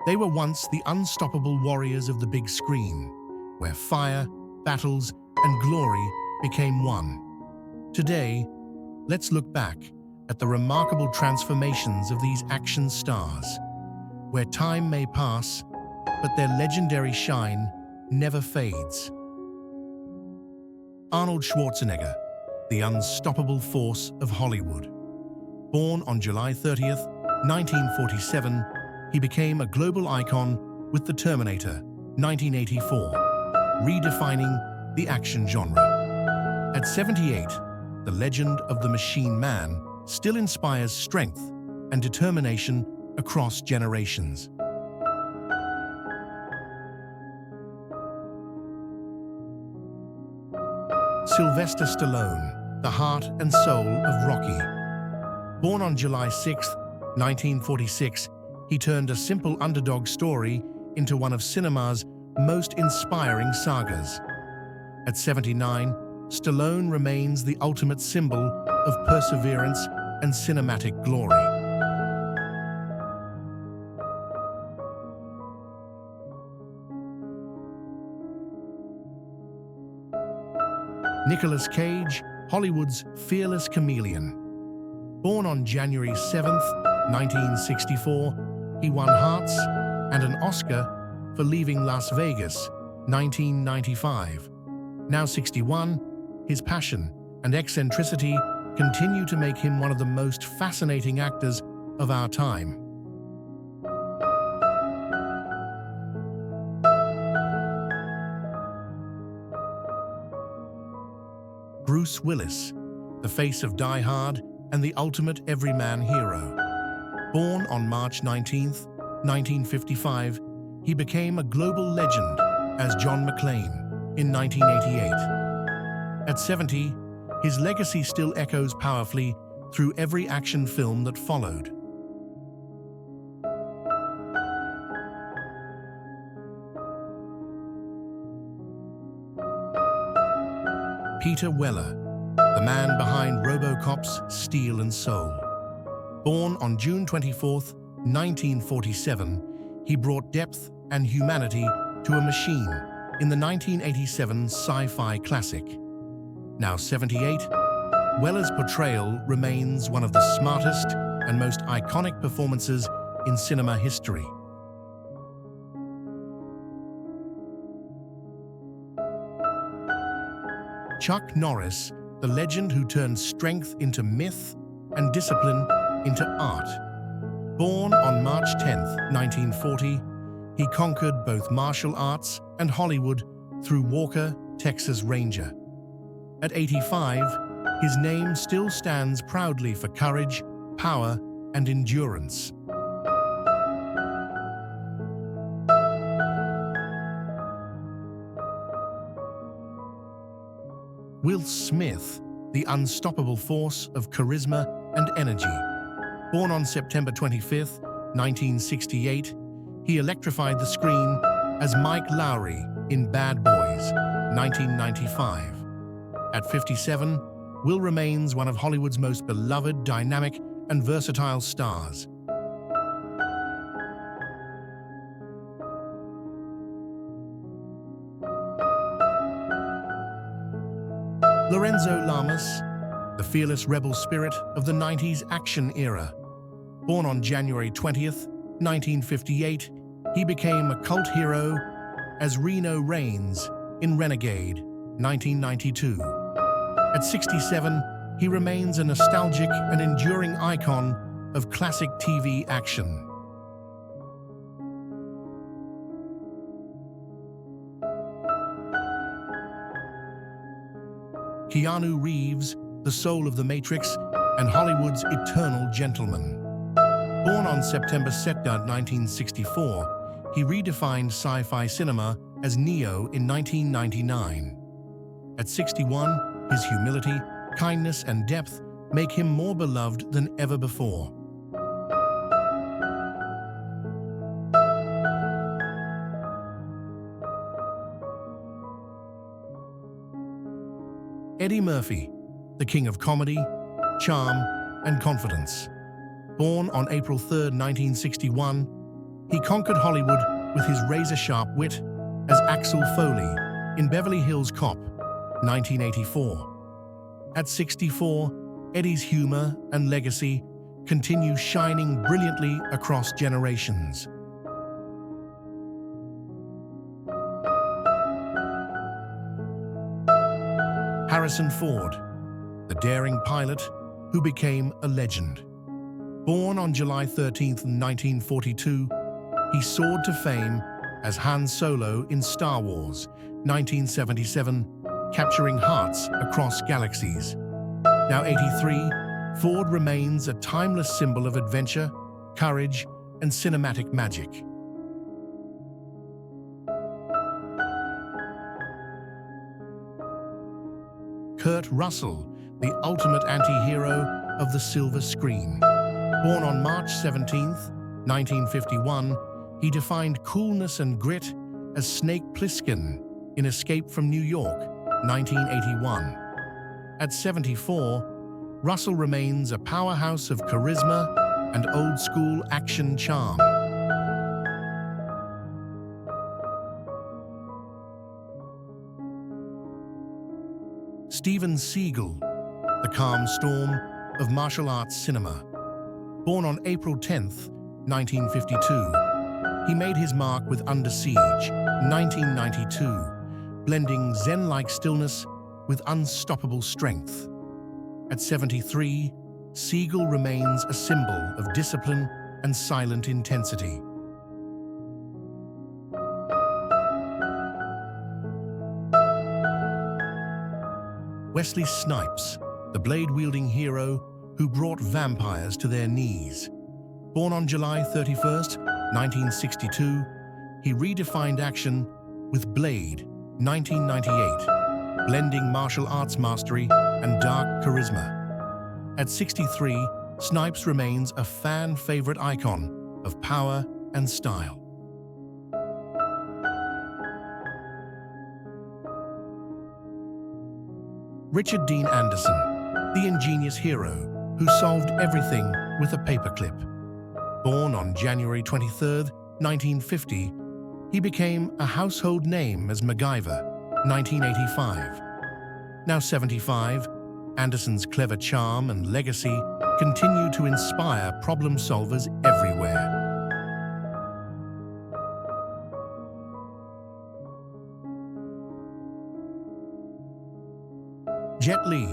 They were once the unstoppable warriors of the big screen, where fire, battles, and glory became one. Today, let's look back at the remarkable transformations of these action stars, where time may pass, but their legendary shine never fades. Arnold Schwarzenegger, the unstoppable force of Hollywood. Born on July 30th, 1947, he became a global icon with The Terminator, 1984, redefining the action genre. At 78, the legend of the Machine Man still inspires strength and determination across generations. Sylvester Stallone, the heart and soul of Rocky. Born on July 6, 1946, he turned a simple underdog story into one of cinema's most inspiring sagas. At 79, Stallone remains the ultimate symbol of perseverance and cinematic glory. Nicolas Cage, Hollywood's fearless chameleon. Born on January 7th, 1964, he won hearts and an Oscar for Leaving Las Vegas, 1995. Now 61, his passion and eccentricity continue to make him one of the most fascinating actors of our time. Bruce Willis, the face of Die Hard and the ultimate everyman hero. Born on March 19, 1955, he became a global legend as John McClane in 1988. At 70, his legacy still echoes powerfully through every action film that followed. Peter Weller, the man behind RoboCop's Steel and Soul. Born on June 24, 1947, he brought depth and humanity to a machine in the 1987 sci-fi classic. Now 78, Weller's portrayal remains one of the smartest and most iconic performances in cinema history. Chuck Norris, the legend who turned strength into myth and discipline into art. Born on March 10, 1940, he conquered both martial arts and Hollywood through Walker, Texas Ranger. At 85, his name still stands proudly for courage, power, and endurance. Will Smith, the unstoppable force of charisma and energy. Born on September 25, 1968, he electrified the screen as Mike Lowry in Bad Boys, 1995. At 57, Will remains one of Hollywood's most beloved, dynamic, and versatile stars. Lorenzo Lamas, the fearless rebel spirit of the 90s action era. Born on January 20th, 1958, he became a cult hero as Reno Reigns in Renegade, 1992. At 67, he remains a nostalgic and enduring icon of classic TV action. Keanu Reeves, the soul of The Matrix and Hollywood's eternal gentleman. Born on September 2nd, 1964, he redefined sci-fi cinema as Neo in 1999. At 61, his humility, kindness, and depth make him more beloved than ever before. Eddie Murphy, the king of comedy, charm, and confidence. Born on April 3, 1961, He conquered Hollywood with his razor-sharp wit as Axel Foley in Beverly Hills Cop, 1984. At 64, Eddie's humor and legacy continue shining brilliantly across generations. Harrison Ford, the daring pilot who became a legend. Born on July 13, 1942, he soared to fame as Han Solo in Star Wars, 1977, capturing hearts across galaxies. Now 83, Ford remains a timeless symbol of adventure, courage, and cinematic magic. Kurt Russell, the ultimate anti-hero of the silver screen. Born on March 17, 1951, he defined coolness and grit as Snake Plissken in Escape from New York, 1981. At 74, Russell remains a powerhouse of charisma and old-school action charm. Steven Seagal, the calm storm of martial arts cinema. Born on April 10, 1952, he made his mark with Under Siege, 1992, blending zen-like stillness with unstoppable strength. At 73, Seagal remains a symbol of discipline and silent intensity. Wesley Snipes, the blade-wielding hero who brought vampires to their knees. Born on July 31, 1962, he redefined action with Blade, 1998, blending martial arts mastery and dark charisma. At 63, Snipes remains a fan-favorite icon of power and style. Richard Dean Anderson, the ingenious hero who solved everything with a paperclip. Born on January 23, 1950, he became a household name as MacGyver, 1985. Now 75, Anderson's clever charm and legacy continue to inspire problem solvers everywhere. Jet Li,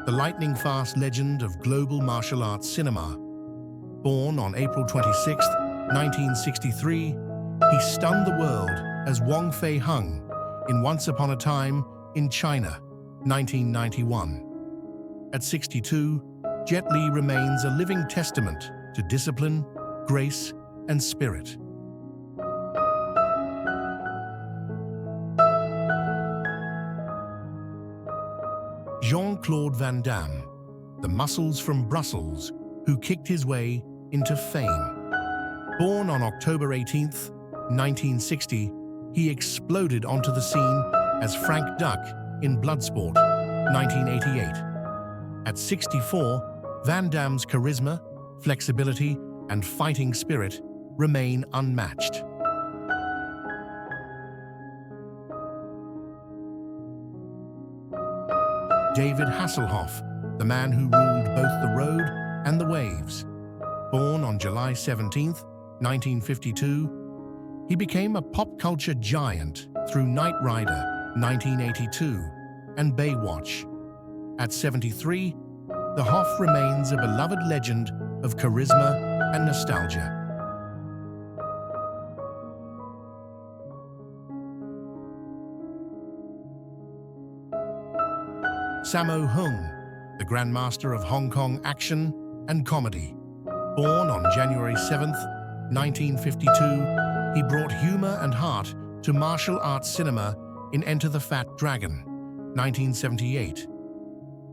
the lightning-fast legend of global martial arts cinema. Born on April 26, 1963, he stunned the world as Wong Fei Hung in Once Upon a Time in China, 1991. At 62, Jet Li remains a living testament to discipline, grace, and spirit. Jean-Claude Van Damme, the muscles from Brussels who kicked his way into fame. Born on October 18, 1960, he exploded onto the scene as Frank Duck in Bloodsport, 1988. At 64, Van Damme's charisma, flexibility, and fighting spirit remain unmatched. David Hasselhoff, the man who ruled both the road and the waves. Born on July 17, 1952, he became a pop culture giant through Knight Rider, 1982, and Baywatch. At 73, the Hoff remains a beloved legend of charisma and nostalgia. Sammo Hung, the Grandmaster of Hong Kong action and comedy. Born on January 7, 1952, he brought humor and heart to martial arts cinema in Enter the Fat Dragon, 1978.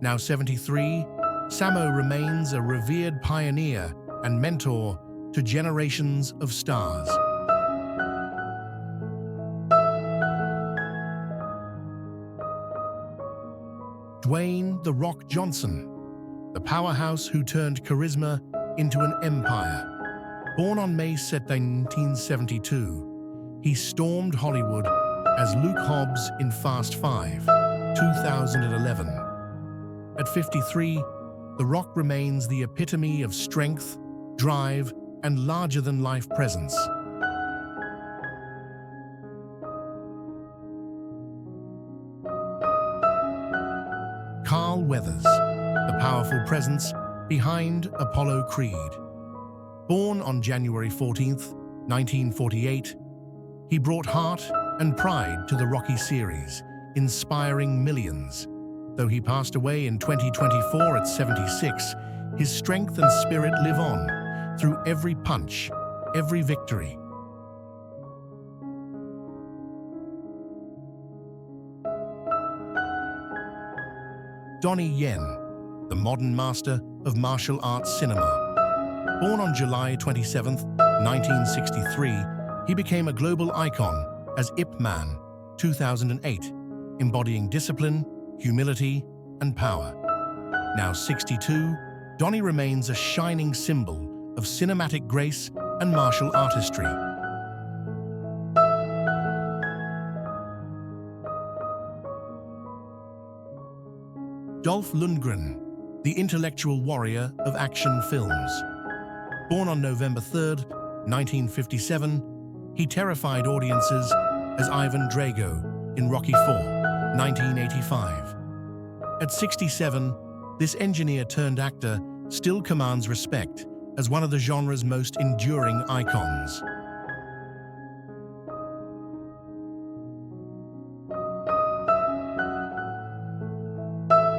Now 73, Sammo remains a revered pioneer and mentor to generations of stars. Dwayne "The Rock" Johnson, the powerhouse who turned charisma into an empire. Born on May 1972, he stormed Hollywood as Luke Hobbs in Fast 5, 2011. At 53, The Rock remains the epitome of strength, drive, and larger-than-life presence. Carl Weathers, the powerful presence behind Apollo Creed. Born on January 14, 1948, he brought heart and pride to the Rocky series, inspiring millions. Though he passed away in 2024 at 76, his strength and spirit live on through every punch, every victory. Donnie Yen, the modern master of martial arts cinema. Born on July 27, 1963, he became a global icon as Ip Man, 2008, embodying discipline, humility, and power. Now 62, Donnie remains a shining symbol of cinematic grace and martial artistry. Dolph Lundgren, the intellectual warrior of action films. Born on November 3, 1957, he terrified audiences as Ivan Drago in Rocky IV, 1985. At 67, this engineer-turned-actor still commands respect as one of the genre's most enduring icons.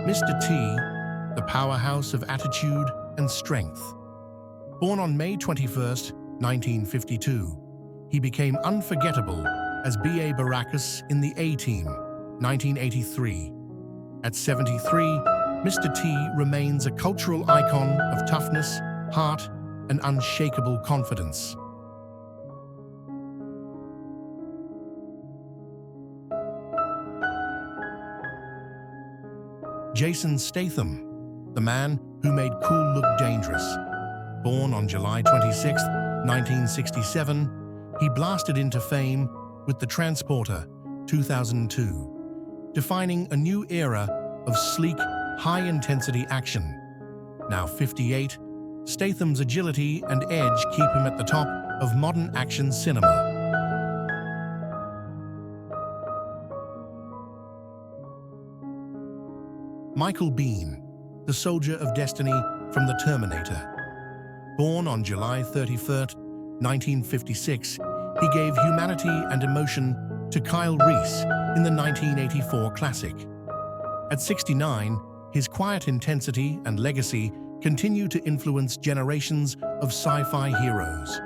Mr. T, the powerhouse of attitude and strength. Born on May 21, 1952, he became unforgettable as B.A. Baracus in the A-Team, 1983. At 73, Mr. T remains a cultural icon of toughness, heart, and unshakable confidence. Jason Statham, the man who made cool look dangerous. Born on July 26, 1967, he blasted into fame with The Transporter, 2002, defining a new era of sleek, high-intensity action. Now 58, Statham's agility and edge keep him at the top of modern action cinema. Michael Biehn, the soldier of destiny from The Terminator. Born on July 31, 1956, he gave humanity and emotion to Kyle Reese in the 1984 classic. At 69, his quiet intensity and legacy continue to influence generations of sci-fi heroes.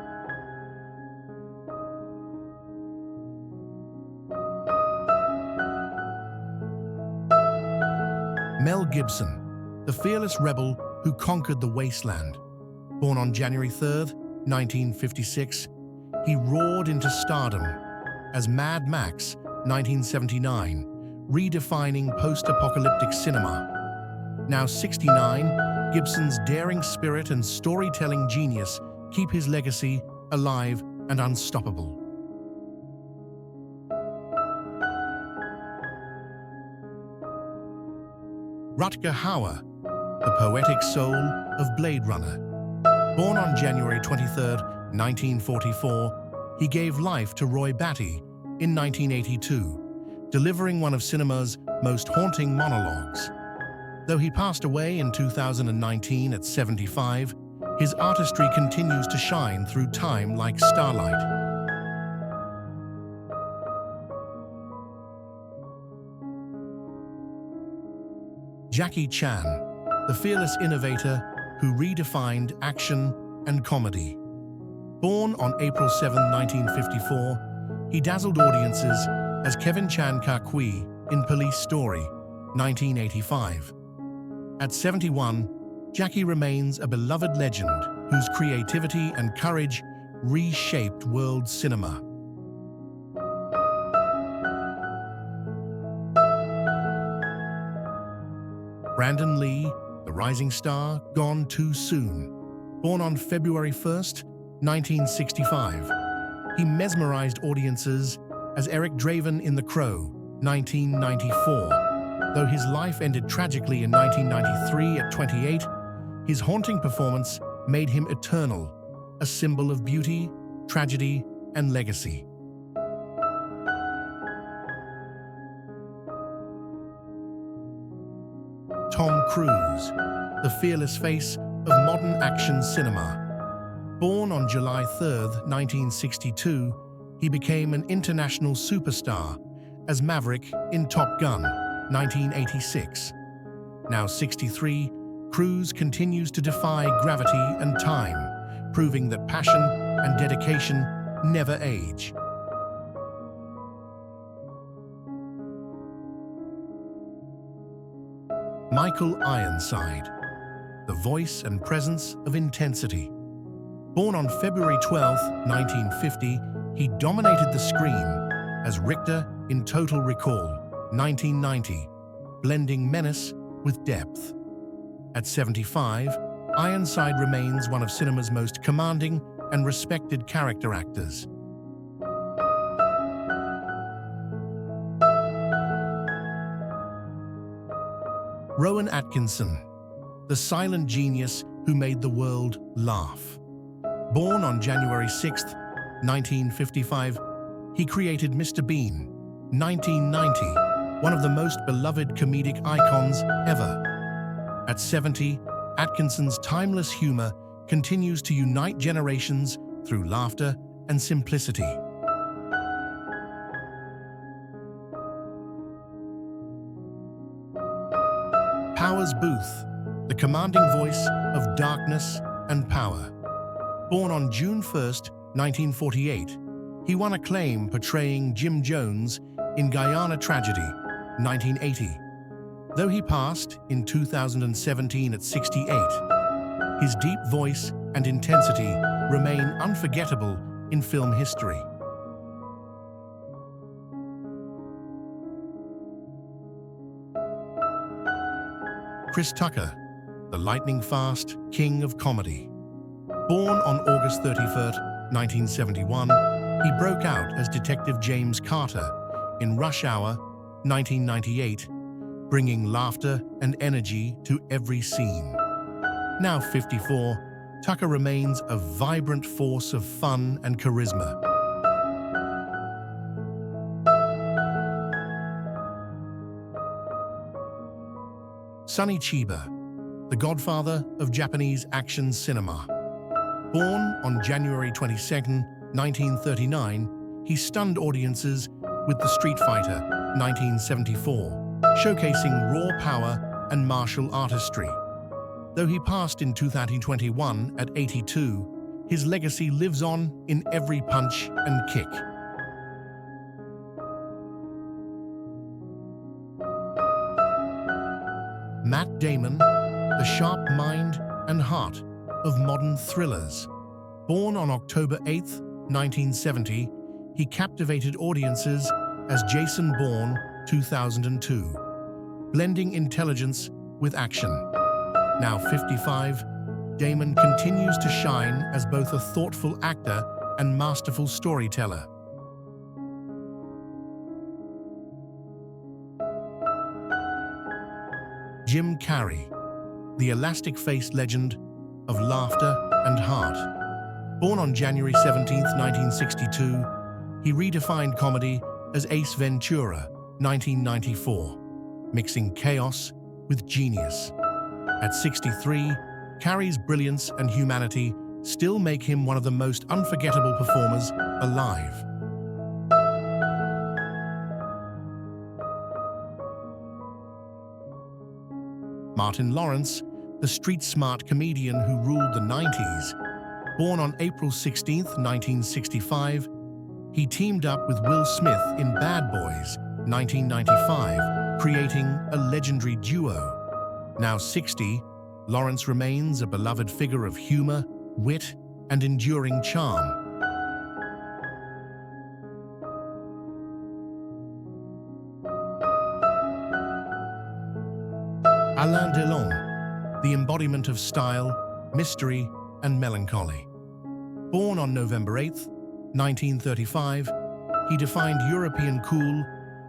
Mel Gibson, the fearless rebel who conquered the wasteland. Born on January 3, 1956, he roared into stardom as Mad Max, 1979, redefining post-apocalyptic cinema. Now 69, Gibson's daring spirit and storytelling genius keep his legacy alive and unstoppable. Rutger Hauer, the poetic soul of Blade Runner. Born on January 23, 1944, he gave life to Roy Batty in 1982, delivering one of cinema's most haunting monologues. Though he passed away in 2019 at 75, his artistry continues to shine through time like starlight. Jackie Chan, the fearless innovator who redefined action and comedy. Born on April 7, 1954, he dazzled audiences as Kevin Chan Ka-Kui in Police Story, 1985. At 71, Jackie remains a beloved legend whose creativity and courage reshaped world cinema. Brandon Lee, the rising star gone too soon. Born on February 1, 1965. He mesmerized audiences as Eric Draven in The Crow, 1994. Though his life ended tragically in 1993 at 28, his haunting performance made him eternal, a symbol of beauty, tragedy, and legacy. Tom Cruise, the fearless face of modern action cinema. Born on July 3, 1962, he became an international superstar as Maverick in Top Gun, 1986. Now 63, Cruise continues to defy gravity and time, proving that passion and dedication never age. Michael Ironside, the voice and presence of intensity. Born on February 12, 1950, he dominated the screen as Richter in Total Recall, 1990, blending menace with depth. At 75, Ironside remains one of cinema's most commanding and respected character actors. Rowan Atkinson, the silent genius who made the world laugh. Born on January 6, 1955, he created Mr. Bean, 1990, one of the most beloved comedic icons ever. At 70, Atkinson's timeless humor continues to unite generations through laughter and simplicity. Powers Booth, the commanding voice of darkness and power. Born on June 1, 1948, he won acclaim portraying Jim Jones in Guyana Tragedy, 1980. Though he passed in 2017 at 68, his deep voice and intensity remain unforgettable in film history. Chris Tucker, the lightning-fast king of comedy. Born on August 31, 1971, he broke out as Detective James Carter in Rush Hour, 1998, bringing laughter and energy to every scene. Now 54, Tucker remains a vibrant force of fun and charisma. Sonny Chiba, the godfather of Japanese action cinema. Born on January 22, 1939, he stunned audiences with The Street Fighter, 1974, showcasing raw power and martial artistry. Though he passed in 2021 at 82, his legacy lives on in every punch and kick. Matt Damon, the sharp mind and heart of modern thrillers. Born on October 8, 1970, he captivated audiences as Jason Bourne, 2002, blending intelligence with action. Now 55, Damon continues to shine as both a thoughtful actor and masterful storyteller. Jim Carrey, the elastic-faced legend of laughter and heart. Born on January 17, 1962, he redefined comedy as Ace Ventura, 1994, mixing chaos with genius. At 63, Carrey's brilliance and humanity still make him one of the most unforgettable performers alive. Martin Lawrence, the street-smart comedian who ruled the 90s. Born on April 16, 1965, he teamed up with Will Smith in Bad Boys, 1995, creating a legendary duo. Now 60, Lawrence remains a beloved figure of humor, wit, and enduring charm. Alain Delon, the embodiment of style, mystery, and melancholy. Born on November 8, 1935, he defined European cool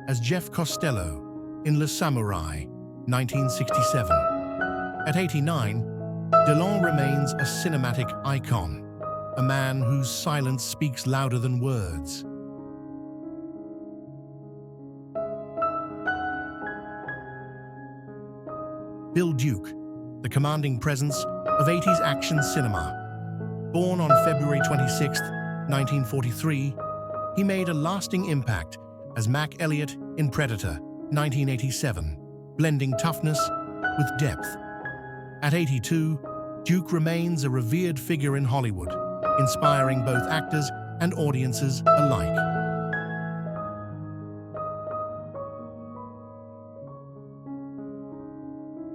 as Jeff Costello in Le Samouraï, 1967. At 89, Delon remains a cinematic icon, a man whose silence speaks louder than words. Bill Duke, the commanding presence of 80s action cinema. Born on February 26, 1943, he made a lasting impact as Mac Elliot in Predator, 1987, blending toughness with depth. At 82, Duke remains a revered figure in Hollywood, inspiring both actors and audiences alike.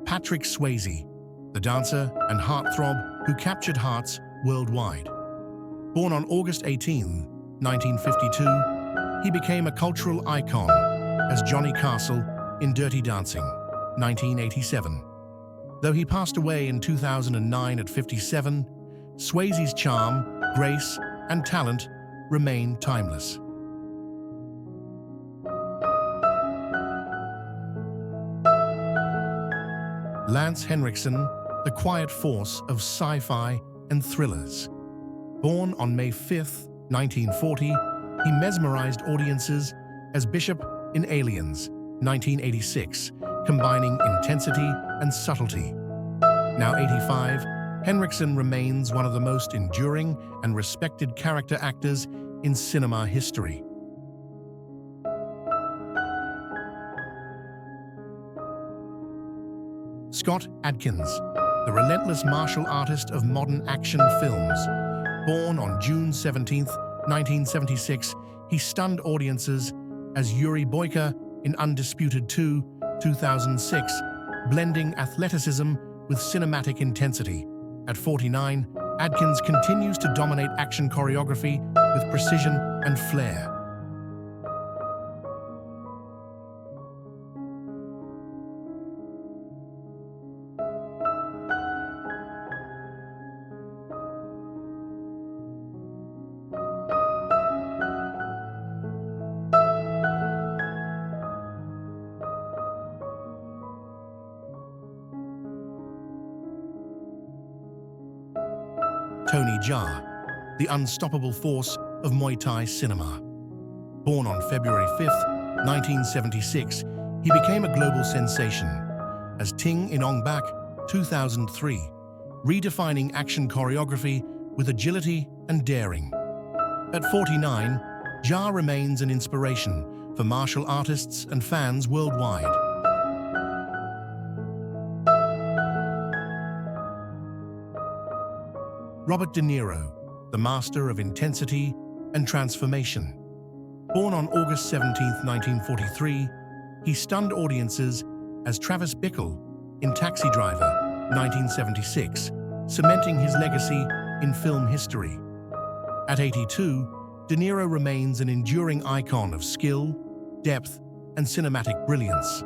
Patrick Swayze, the dancer and heartthrob who captured hearts worldwide. Born on August 18, 1952, he became a cultural icon as Johnny Castle in Dirty Dancing, 1987. Though he passed away in 2009 at 57, Swayze's charm, grace, and talent remain timeless. Lance Henriksen, the quiet force of sci-fi and thrillers. Born on May 5, 1940, he mesmerized audiences as Bishop in Aliens, 1986, combining intensity and subtlety. Now 85, Henriksen remains one of the most enduring and respected character actors in cinema history. Scott Adkins, the relentless martial artist of modern action films. Born on June 17, 1976, he stunned audiences as Yuri Boyka in Undisputed 2, 2006, blending athleticism with cinematic intensity. At 49, Adkins continues to dominate action choreography with precision and flair. Tony Jaa, the unstoppable force of Muay Thai cinema. Born on February 5, 1976, he became a global sensation as Ting in Ong Bak, 2003, redefining action choreography with agility and daring. At 49, Jaa remains an inspiration for martial artists and fans worldwide. Robert De Niro, the master of intensity and transformation. Born on August 17, 1943, he stunned audiences as Travis Bickle in Taxi Driver, 1976, cementing his legacy in film history. At 82, De Niro remains an enduring icon of skill, depth, and cinematic brilliance.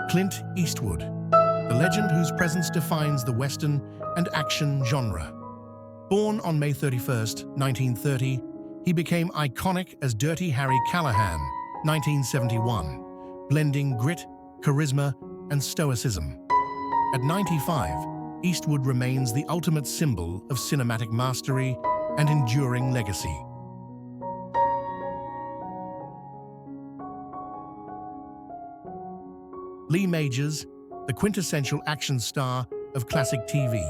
Clint Eastwood, the legend whose presence defines the Western and action genre. Born on May 31, 1930, he became iconic as Dirty Harry Callahan, 1971, blending grit, charisma, and stoicism. At 95, Eastwood remains the ultimate symbol of cinematic mastery and enduring legacy. Lee Majors, the quintessential action star of classic TV.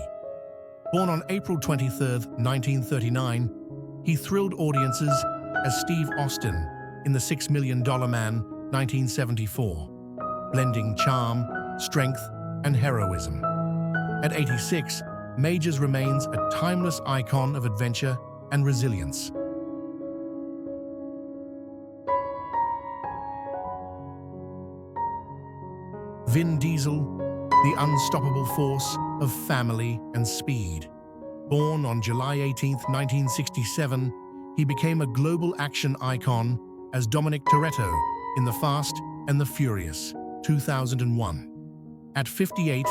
Born on April 23, 1939, he thrilled audiences as Steve Austin in The $6 Million Man, 1974, blending charm, strength, and heroism. At 86, Majors remains a timeless icon of adventure and resilience. Vin Diesel, the unstoppable force of family and speed. Born on July 18, 1967, he became a global action icon as Dominic Toretto in The Fast and the Furious, 2001. At 58,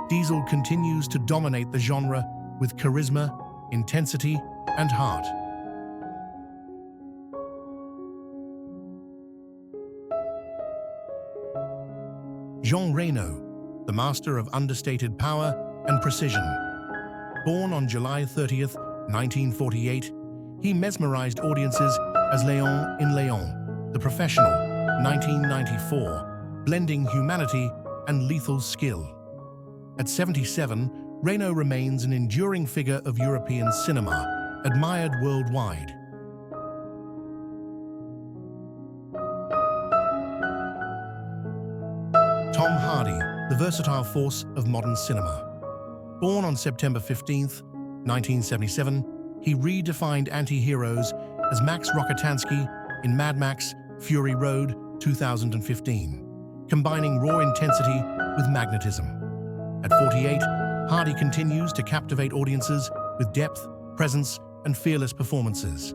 Diesel continues to dominate the genre with charisma, intensity, and heart. Jean Reno, the master of understated power and precision. Born on July 30th, 1948, he mesmerized audiences as Léon in Léon, the Professional, 1994, blending humanity and lethal skill. At 77, Reno remains an enduring figure of European cinema, admired worldwide. Tom Hardy, the versatile force of modern cinema. Born on September 15th, 1977, he redefined anti-heroes as Max Rokitansky in Mad Max: Fury Road 2015, combining raw intensity with magnetism. At 48, Hardy continues to captivate audiences with depth, presence, and fearless performances.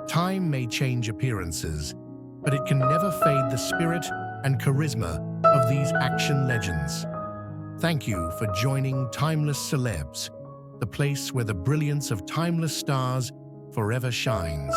Time may change appearances, but it can never fade the spirit and charisma of these action legends. Thank you for joining Timeless Celebs, the place where the brilliance of timeless stars forever shines.